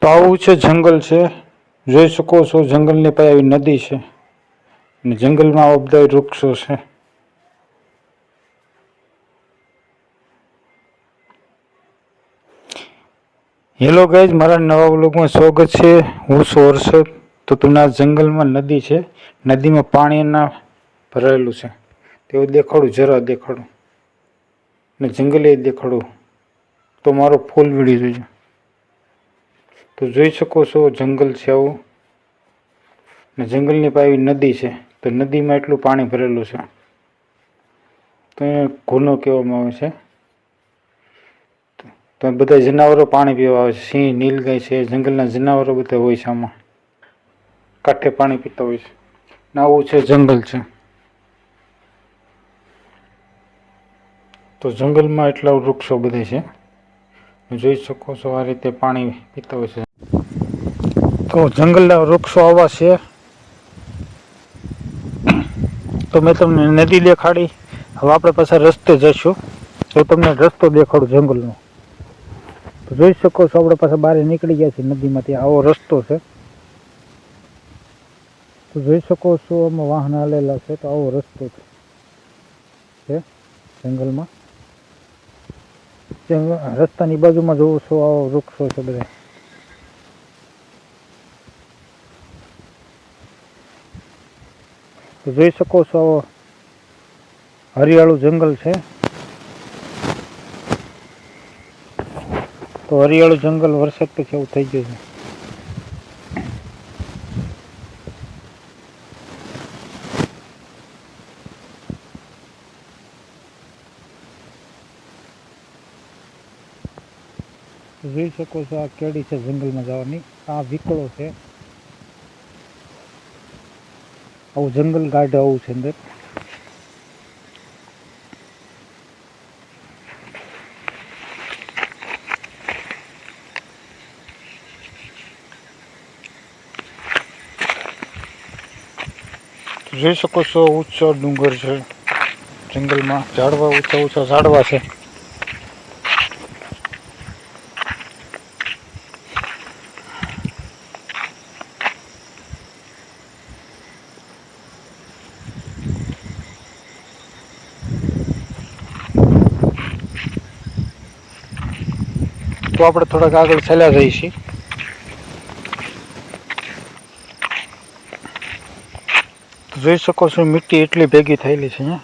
તો આવું છે જંગલ છે, જોઈ શકો છો જંગલની પાસે આવી નદી છે અને જંગલમાં આવા બધા વૃક્ષો છે. હેલો ગાઈઝ, મારા નવા વ્લોગમાં સ્વાગત છે. હું છું હર્ષદ. તો તમને આ જંગલમાં નદી છે, નદીમાં પાણીના ભરાયેલું છે તેવું દેખાડું, જરા દેખાડું ને જંગલે દેખાડું. તો મારો ફૂલ વિડીયો જોજો. તો જોઈ શકો છો જંગલ છે આવું ને જંગલની પાસે નદી છે. તો નદીમાં એટલું પાણી ભરેલું છે તો એ ઘૂનો કહેવામાં આવે છે. તો બધા જનાવરો પાણી પીવા આવે છે, સિંહ, નીલગાય છે, જંગલના જનાવરો બધા હોય છે આમાં, કાંઠે પાણી પીતા હોય છે. આવું છે જંગલ છે. તો જંગલમાં એટલા વૃક્ષો બધા છે, જોઈ શકો છો આ રીતે પાણી પીતા હોય છે. તો જંગલના વૃક્ષો આવા છે. તો મેં તમને નદી દેખાડી, હવે આપણે પાછા રસ્તે જઈશું તો તમને રસ્તો દેખાડું જંગલનો. તો જોઈ શકો છો આપણે પાછા બહાર નીકળી ગયા છીએ નદીમાંથી. આવો રસ્તો છે. તો જોઈ શકો છો આમાં વાહન હાલેલા છે. તો આવો રસ્તો છે જંગલમાં. રસ્તાની બાજુમાં જોવો છો આવો વૃક્ષો છે બધા. તો જોઈ શકો છો આવો હરિયાળું જંગલ છે. તો હરિયાળું જંગલ વરસાદ પછી એવું થઈ ગયું છે. જોઈ શકો છો આ કેડી છે જંગલમાં જવાની. આ વિકળો છે. આવું જંગલ ગાર્ડ આવું છે અંદર. જોઈ શકો છો ઊંચો ડુંગર છે જંગલમાં, ઝાડવા ઊંચા ઊંચા ઝાડવા છે. તો આપણે થોડાક આગળ ચાલ્યા જઈએ છીએ. જોઈ શકો છો મિટ્ટી એટલી ભેગી થયેલી છે, અહીંયા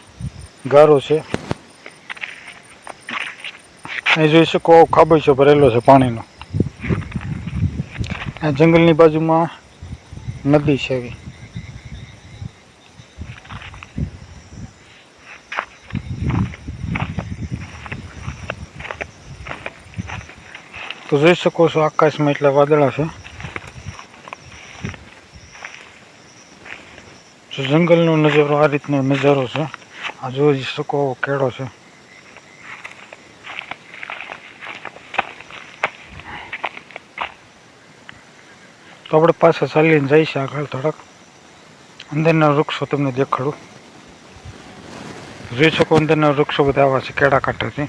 ગારો છે. અહીં જોઈ શકો ખાબોચિયો ભરેલો છે પાણીનો. આ જંગલની બાજુમાં નદી છે એવી. તો જોઈ શકો છો આકાશમાં એટલા વાદળા છે. તો જંગલનો નજારો આ રીતનો નજારો છે. આ જોઈ શકો કેળો છે. તો આપણે પાછા ચાલીને જાય છે આગળ થોડાક. અંદરના વૃક્ષો તમને દેખાડું. જોઈ શકો અંદરના વૃક્ષો બધા આવા છે કેળા કાંઠેથી.